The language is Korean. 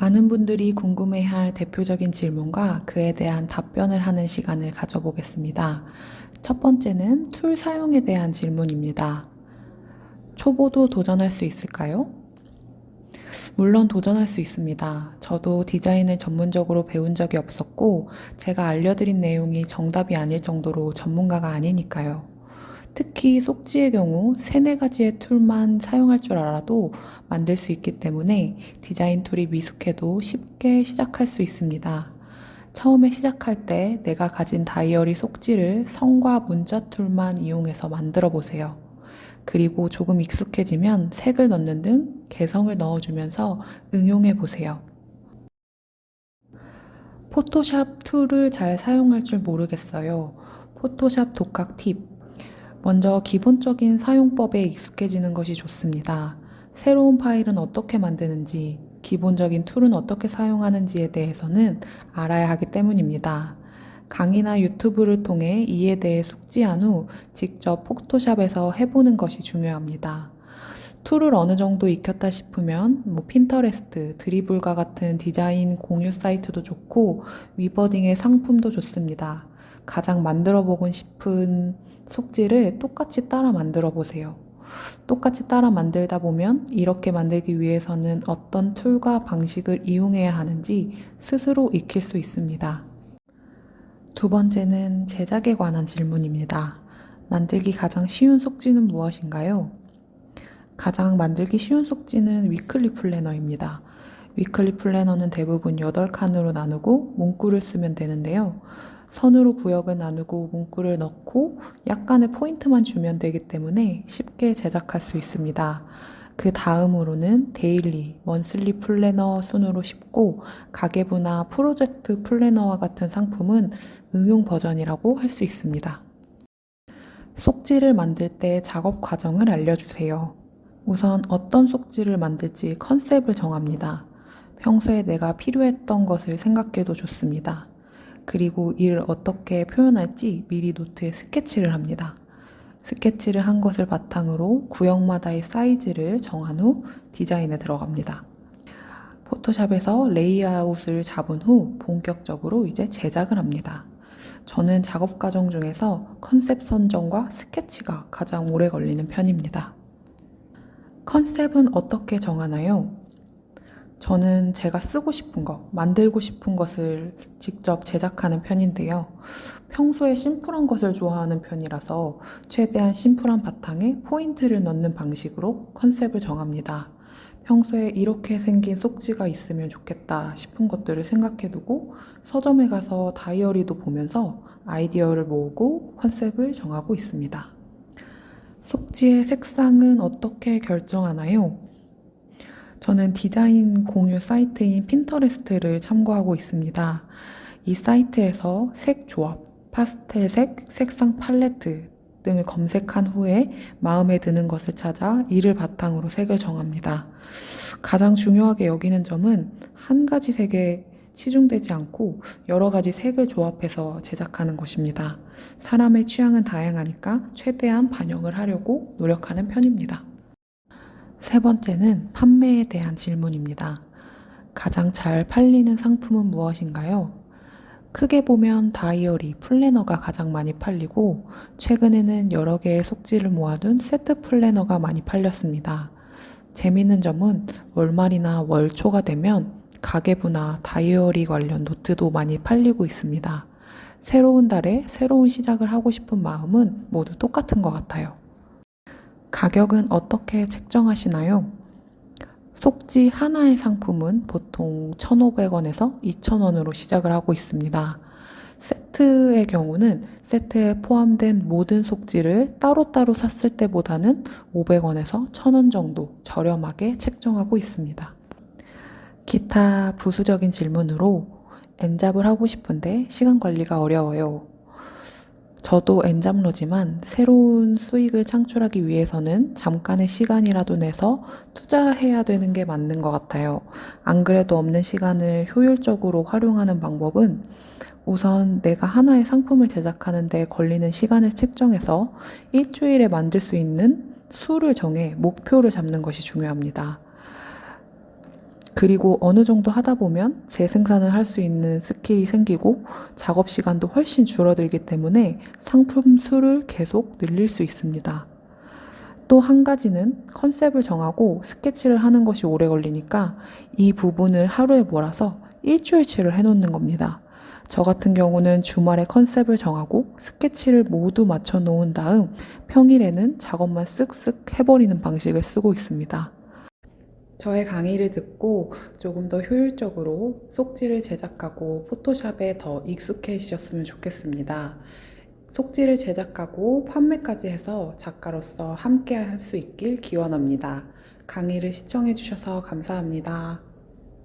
많은 분들이 궁금해할 대표적인 질문과 그에 대한 답변을 하는 시간을 가져보겠습니다. 첫 번째는 툴 사용에 대한 질문입니다. 초보도 도전할 수 있을까요? 물론 도전할 수 있습니다. 저도 디자인을 전문적으로 배운 적이 없었고, 제가 알려드린 내용이 정답이 아닐 정도로 전문가가 아니니까요. 특히 속지의 경우 3-4가지의 툴만 사용할 줄 알아도 만들 수 있기 때문에 디자인 툴이 미숙해도 쉽게 시작할 수 있습니다. 처음에 시작할 때 내가 가진 다이어리 속지를 성과 문자 툴만 이용해서 만들어 보세요. 그리고 조금 익숙해지면 색을 넣는 등 개성을 넣어주면서 응용해 보세요. 포토샵 툴을 잘 사용할 줄 모르겠어요. 포토샵 독학 팁. 먼저 기본적인 사용법에 익숙해지는 것이 좋습니다. 새로운 파일은 어떻게 만드는지, 기본적인 툴은 어떻게 사용하는지에 대해서는 알아야 하기 때문입니다. 강의나 유튜브를 통해 이에 대해 숙지한 후 직접 포토샵에서 해보는 것이 중요합니다. 툴을 어느 정도 익혔다 싶으면 핀터레스트, 드리블과 같은 디자인 공유 사이트도 좋고 위버딩의 상품도 좋습니다. 가장 만들어 보고 싶은 속지를 똑같이 따라 만들어 보세요. 똑같이 따라 만들다 보면 이렇게 만들기 위해서는 어떤 툴과 방식을 이용해야 하는지 스스로 익힐 수 있습니다. 두 번째는 제작에 관한 질문입니다. 만들기 가장 쉬운 속지는 무엇인가요? 가장 만들기 쉬운 속지는 위클리 플래너입니다. 위클리 플래너는 대부분 8칸으로 나누고 문구를 쓰면 되는데요. 선으로 구역을 나누고 문구를 넣고 약간의 포인트만 주면 되기 때문에 쉽게 제작할 수 있습니다. 그 다음으로는 데일리, 먼슬리 플래너 순으로 쉽고 가계부나 프로젝트 플래너와 같은 상품은 응용 버전이라고 할 수 있습니다. 속지를 만들 때 작업 과정을 알려주세요. 우선 어떤 속지를 만들지 컨셉을 정합니다. 평소에 내가 필요했던 것을 생각해도 좋습니다. 그리고 이를 어떻게 표현할지 미리 노트에 스케치를 합니다. 스케치를 한 것을 바탕으로 구역마다의 사이즈를 정한 후 디자인에 들어갑니다. 포토샵에서 레이아웃을 잡은 후 본격적으로 이제 제작을 합니다. 저는 작업 과정 중에서 컨셉 선정과 스케치가 가장 오래 걸리는 편입니다. 컨셉은 어떻게 정하나요? 저는 제가 쓰고 싶은 것, 만들고 싶은 것을 직접 제작하는 편인데요. 평소에 심플한 것을 좋아하는 편이라서 최대한 심플한 바탕에 포인트를 넣는 방식으로 컨셉을 정합니다. 평소에 이렇게 생긴 속지가 있으면 좋겠다 싶은 것들을 생각해두고 서점에 가서 다이어리도 보면서 아이디어를 모으고 컨셉을 정하고 있습니다. 속지의 색상은 어떻게 결정하나요? 저는 디자인 공유 사이트인 핀터레스트를 참고하고 있습니다. 이 사이트에서 색 조합, 파스텔색, 색상 팔레트 등을 검색한 후에 마음에 드는 것을 찾아 이를 바탕으로 색을 정합니다. 가장 중요하게 여기는 점은 한 가지 색에 치중되지 않고 여러 가지 색을 조합해서 제작하는 것입니다. 사람의 취향은 다양하니까 최대한 반영을 하려고 노력하는 편입니다. 세 번째는 판매에 대한 질문입니다. 가장 잘 팔리는 상품은 무엇인가요? 크게 보면 다이어리, 플래너가 가장 많이 팔리고 최근에는 여러 개의 속지를 모아둔 세트 플래너가 많이 팔렸습니다. 재미있는 점은 월말이나 월초가 되면 가계부나 다이어리 관련 노트도 많이 팔리고 있습니다. 새로운 달에 새로운 시작을 하고 싶은 마음은 모두 똑같은 것 같아요. 가격은 어떻게 책정하시나요? 속지 하나의 상품은 보통 1,500원에서 2,000원으로 시작을 하고 있습니다. 세트의 경우는 세트에 포함된 모든 속지를 따로따로 샀을 때보다는 500원에서 1,000원 정도 저렴하게 책정하고 있습니다. 기타 부수적인 질문으로 엔잡을 하고 싶은데 시간 관리가 어려워요. 저도 엔잡러지만 새로운 수익을 창출하기 위해서는 잠깐의 시간이라도 내서 투자해야 되는 게 맞는 것 같아요. 안 그래도 없는 시간을 효율적으로 활용하는 방법은 우선 내가 하나의 상품을 제작하는 데 걸리는 시간을 측정해서 일주일에 만들 수 있는 수를 정해 목표를 잡는 것이 중요합니다. 그리고 어느 정도 하다 보면 재생산을 할 수 있는 스킬이 생기고 작업 시간도 훨씬 줄어들기 때문에 상품 수를 계속 늘릴 수 있습니다. 또 한 가지는 컨셉을 정하고 스케치를 하는 것이 오래 걸리니까 이 부분을 하루에 몰아서 일주일치를 해놓는 겁니다. 저 같은 경우는 주말에 컨셉을 정하고 스케치를 모두 맞춰 놓은 다음 평일에는 작업만 쓱쓱 해버리는 방식을 쓰고 있습니다. 저의 강의를 듣고 조금 더 효율적으로 속지를 제작하고 포토샵에 더 익숙해지셨으면 좋겠습니다. 속지를 제작하고 판매까지 해서 작가로서 함께 할 수 있길 기원합니다. 강의를 시청해 주셔서 감사합니다.